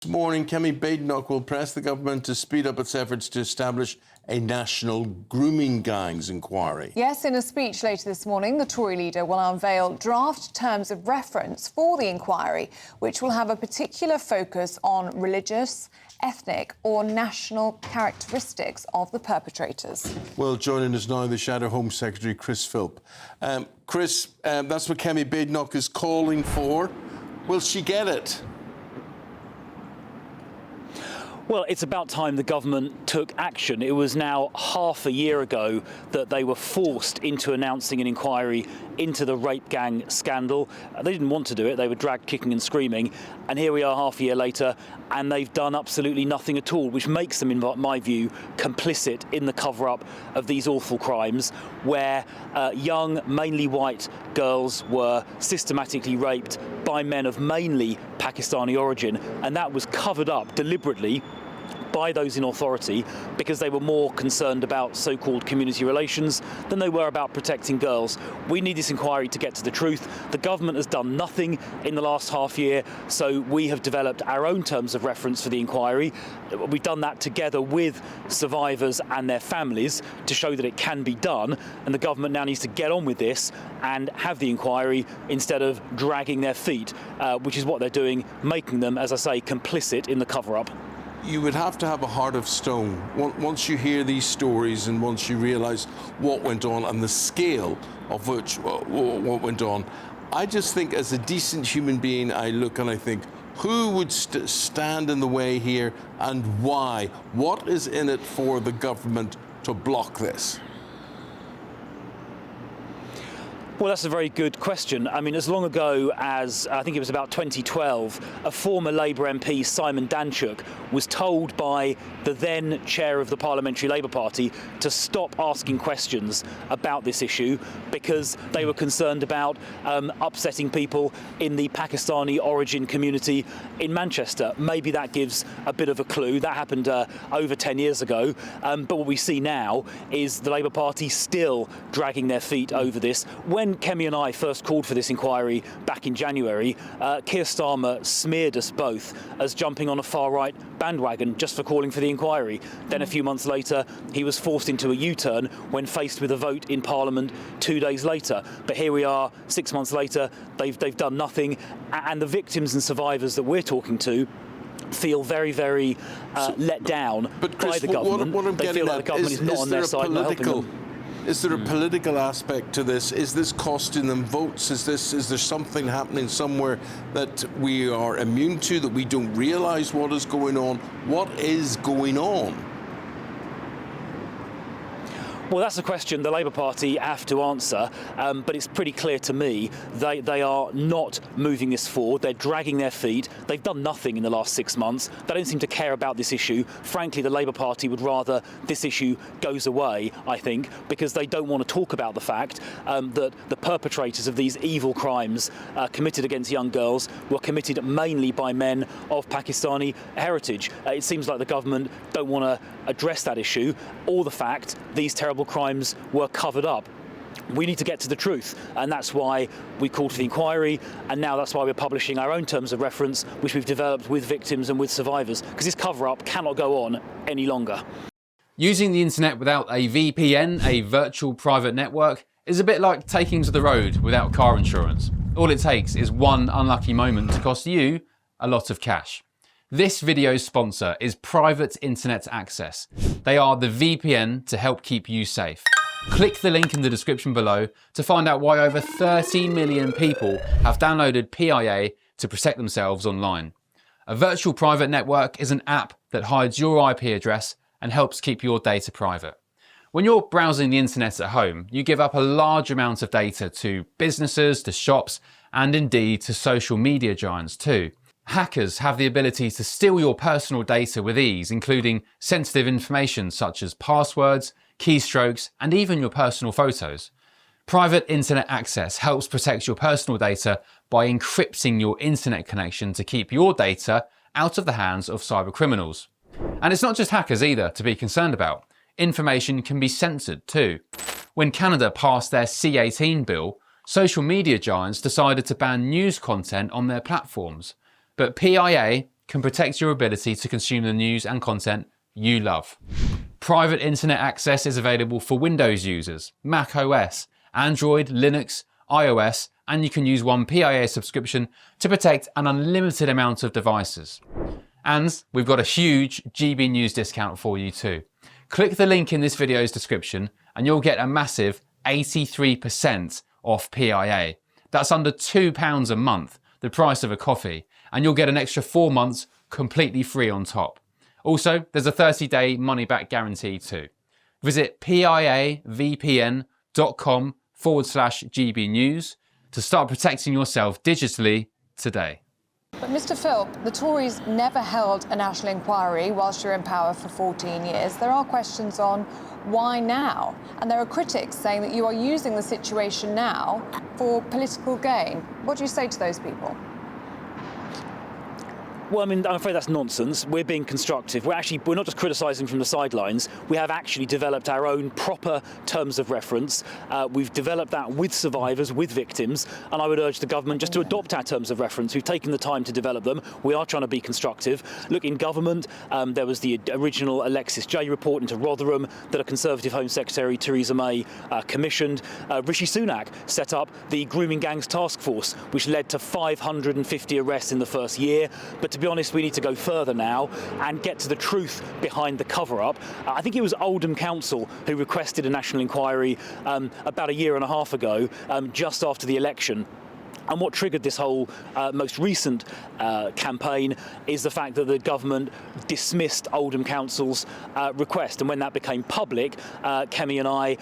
This morning, Kemi Badenoch will press the government to speed up its efforts to establish a national grooming gangs inquiry. Yes, in a speech later this morning, the Tory leader will unveil draft terms of reference for the inquiry, which will have a particular focus on religious, ethnic or national characteristics of the perpetrators. Well, joining us now, the Shadow Home Secretary, Chris Philp. Chris, that's what Kemi Badenoch is calling for. Will she get it? Well, it's about time the government took action. It was now half a year ago that they were forced into announcing an inquiry into the rape gang scandal. They didn't want to do it. They were dragged kicking and screaming. And here we are half a year later, and they've done absolutely nothing at all, which makes them, in my view, complicit in the cover-up of these awful crimes, where young, mainly white girls were systematically raped by men of mainly Pakistani origin, and that was covered up deliberately by those in authority because they were more concerned about so-called community relations than they were about protecting girls. We need this inquiry to get to the truth. The government has done nothing in the last half year, so we have developed our own terms of reference for the inquiry. We've done that together with survivors and their families to show that it can be done, and the government now needs to get on with this and have the inquiry instead of dragging their feet, which is what they're doing, making them, as I say, complicit in the cover-up. You would have to have a heart of stone once you hear these stories and once you realise what went on and the scale of what went on. I just think, as a decent human being, I look and I think, who would stand in the way here and why? What is in it for the government to block this? Well, that's a very good question. I mean, as long ago as, I think it was about 2012, a former Labour MP, Simon Danchuk, was told by the then chair of the Parliamentary Labour Party to stop asking questions about this issue because they were concerned about upsetting people in the Pakistani origin community in Manchester. Maybe that gives a bit of a clue. That happened over 10 years ago. But what we see now is the Labour Party still dragging their feet over this. When Kemi and I first called for this inquiry back in January, Keir Starmer smeared us both as jumping on a far-right bandwagon just for calling for the inquiry. Then a few months later, he was forced into a U-turn when faced with a vote in Parliament 2 days later. But here we are, 6 months later, they've done nothing, and the victims and survivors that we're talking to feel very, very let down by the government. They feel like the government is not on their side, not helping them. Is there a political aspect to this? Is this costing them votes? Is there something happening somewhere that we are immune to, that we don't realise what is going on? What is going on? Well, that's a question the Labour Party have to answer, but it's pretty clear to me they are not moving this forward. They're dragging their feet. They've done nothing in the last 6 months. They don't seem to care about this issue. Frankly, the Labour Party would rather this issue goes away, I think, because they don't want to talk about the fact that the perpetrators of these evil crimes committed against young girls were committed mainly by men of Pakistani heritage. It seems like the government don't want to address that issue or the fact these terrible crimes were covered up. We need to get to the truth, and that's why we called for the inquiry, and now that's why we're publishing our own terms of reference, which we've developed with victims and with survivors, because this cover-up cannot go on any longer. Using the internet without a VPN, a virtual private network, is a bit like taking to the road without car insurance. All it takes is one unlucky moment to cost you a lot of cash. This video's sponsor is Private Internet Access. They are the VPN to help keep you safe. Click the link in the description below to find out why over 30 million people have downloaded PIA to protect themselves online. A virtual private network is an app that hides your IP address and helps keep your data private. When you're browsing the internet at home, you give up a large amount of data to businesses, to shops, and indeed to social media giants too. Hackers have the ability to steal your personal data with ease, including sensitive information such as passwords, keystrokes, and even your personal photos. Private Internet Access helps protect your personal data by encrypting your internet connection to keep your data out of the hands of cyber criminals. And it's not just hackers either to be concerned about. Information can be censored too. When Canada passed their C18 bill, social media giants decided to ban news content on their platforms. But PIA can protect your ability to consume the news and content you love. Private internet access is available for Windows users, Mac OS, Android, Linux, iOS, and you can use one PIA subscription to protect an unlimited amount of devices. And we've got a huge GB News discount for you too. Click the link in this video's description and you'll get a massive 83% off PIA. That's under £2 a month, the price of a coffee, and you'll get an extra 4 months completely free on top. Also, there's a 30-day money-back guarantee too. Visit piavpn.com/GB News to start protecting yourself digitally today. But Mr Philp, the Tories never held a national inquiry whilst you're in power for 14 years. There are questions on why now? And there are critics saying that you are using the situation now for political gain. What do you say to those people? Well, I mean, I'm afraid that's nonsense. We're being constructive. We're not just criticising from the sidelines. We have actually developed our own proper terms of reference. We've developed that with survivors, with victims, and I would urge the government just to adopt our terms of reference. We've taken the time to develop them. We are trying to be constructive. Look, in government, there was the original Alexis J report into Rotherham that a Conservative Home Secretary, Theresa May, commissioned. Rishi Sunak set up the Grooming Gangs Task Force, which led to 550 arrests in the first year. But to be honest, we need to go further now and get to the truth behind the cover-up. I think it was Oldham Council who requested a national inquiry about a year and a half ago, just after the election. And what triggered this whole most recent campaign is the fact that the government dismissed Oldham Council's request. And when that became public, Kemi and I,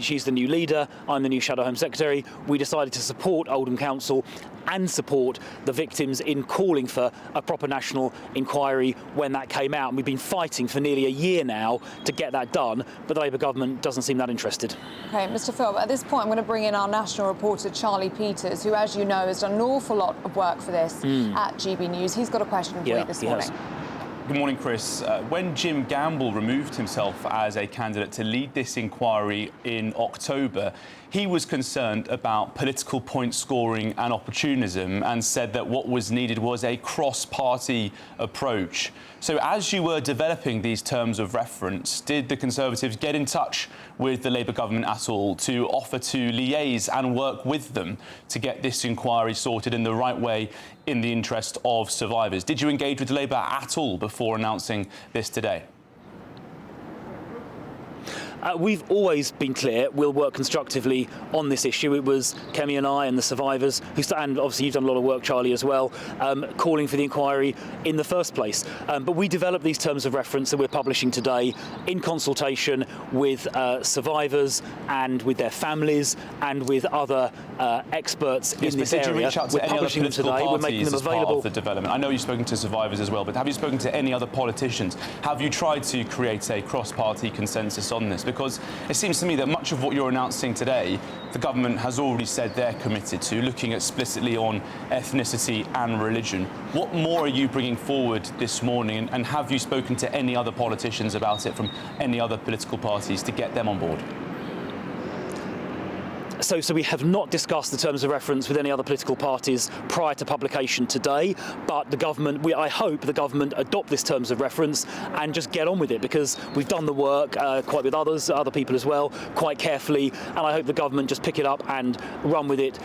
she's the new leader, I'm the new Shadow Home Secretary, we decided to support Oldham Council and support the victims in calling for a proper national inquiry when that came out. And we've been fighting for nearly a year now to get that done, but the Labour government doesn't seem that interested. OK, Mr Philp, at this point I'm going to bring in our national reporter, Charlie Peters, who, as you know, has done an awful lot of work for this at GB News. He's got a question for you this morning. Good morning, Chris. When Jim Gamble removed himself as a candidate to lead this inquiry in October, he was concerned about political point scoring and opportunism and said that what was needed was a cross-party approach. So as you were developing these terms of reference, did the Conservatives get in touch with the Labour government at all to offer to liaise and work with them to get this inquiry sorted in the right way in the interest of survivors? Did you engage with Labour at all before announcing this today? We've always been clear we'll work constructively on this issue. It was Kemi and I and the survivors, and obviously you've done a lot of work, Charlie, as well, calling for the inquiry in the first place. But we developed these terms of reference that we're publishing today in consultation with survivors and with their families and with other experts in this area. Did you reach out to any other political parties We're making them available. As part of the development? I know you've spoken to survivors as well, but have you spoken to any other politicians? Have you tried to create a cross-party consensus on this? Because it seems to me that much of what you're announcing today, the government has already said they're committed to, looking explicitly on ethnicity and religion. What more are you bringing forward this morning, and have you spoken to any other politicians about it from any other political parties to get them on board? So we have not discussed the terms of reference with any other political parties prior to publication today, but the government, I hope the government adopt this terms of reference and just get on with it, because we've done the work quite with other people as well, quite carefully, and I hope the government just pick it up and run with it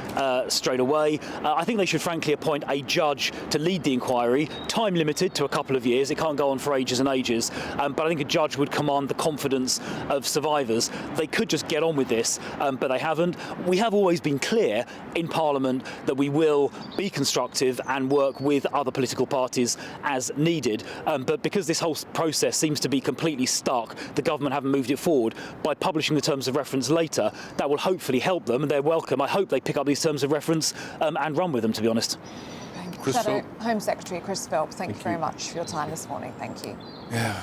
straight away. I think they should frankly appoint a judge to lead the inquiry, time limited to a couple of years. It can't go on for ages and ages, but I think a judge would command the confidence of survivors. They could just get on with this, but they haven't. We have always been clear in Parliament that we will be constructive and work with other political parties as needed. But because this whole process seems to be completely stuck, the government haven't moved it forward. By publishing the terms of reference later, that will hopefully help them, and they're welcome. I hope they pick up these terms of reference and run with them, to be honest. Shadow Home Secretary Chris Philp, thank you very much for your time this morning. Thank you. Yeah,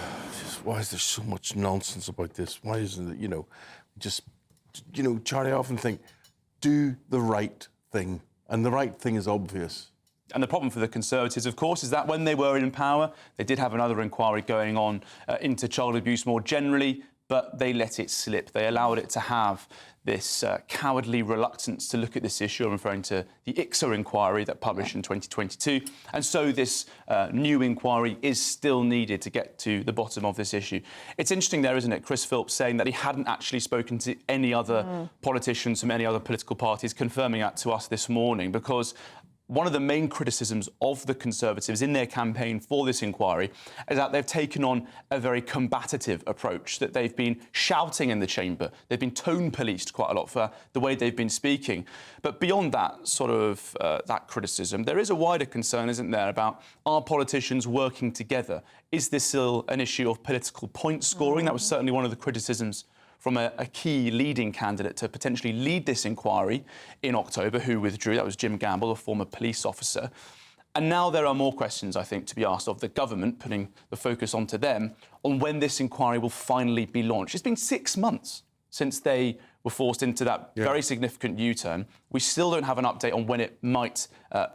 why is there so much nonsense about this? Why isn't it, Charlie, I often think, do the right thing. And the right thing is obvious. And the problem for the Conservatives, of course, is that when they were in power, they did have another inquiry going on into child abuse more generally. but they let it slip. They allowed it to have this cowardly reluctance to look at this issue. I'm referring to the ICSA inquiry that published in 2022. And so this new inquiry is still needed to get to the bottom of this issue. It's interesting there, isn't it? Chris Philps saying that he hadn't actually spoken to any other politicians from any other political parties, confirming that to us this morning, because one of the main criticisms of the Conservatives in their campaign for this inquiry is that they've taken on a very combative approach, that they've been shouting in the chamber. They've been tone policed quite a lot for the way they've been speaking. But beyond that sort of that criticism, there is a wider concern, isn't there, about are politicians working together? Is this still an issue of political point scoring? That was certainly one of the criticisms from a key leading candidate to potentially lead this inquiry in October, who withdrew. That was Jim Gamble, a former police officer. And now there are more questions, I think, to be asked of the government, putting the focus onto them, on when this inquiry will finally be launched. It's been 6 months since they were forced into that very significant U-turn. We still don't have an update on when it might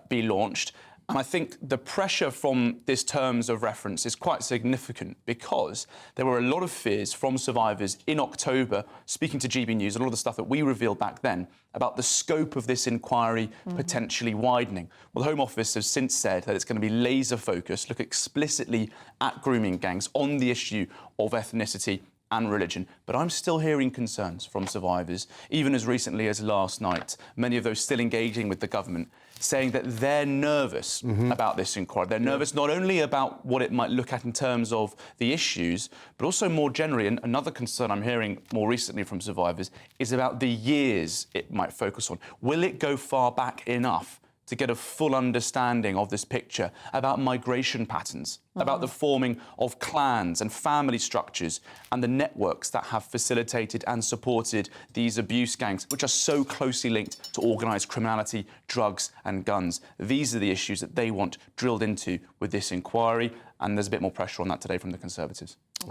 be launched. And I think the pressure from this terms of reference is quite significant, because there were a lot of fears from survivors in October, speaking to GB News, a lot of the stuff that we revealed back then, about the scope of this inquiry potentially widening. Well, the Home Office has since said that it's going to be laser focused, look explicitly at grooming gangs on the issue of ethnicity and religion. But I'm still hearing concerns from survivors, even as recently as last night, many of those still engaging with the government, saying that they're nervous about this inquiry. They're nervous not only about what it might look at in terms of the issues, but also more generally, and another concern I'm hearing more recently from survivors is about the years it might focus on. Will it go far back enough to get a full understanding of this picture about migration patterns, about the forming of clans and family structures and the networks that have facilitated and supported these abuse gangs, which are so closely linked to organised criminality, drugs and guns? These are the issues that they want drilled into with this inquiry, and there's a bit more pressure on that today from the Conservatives.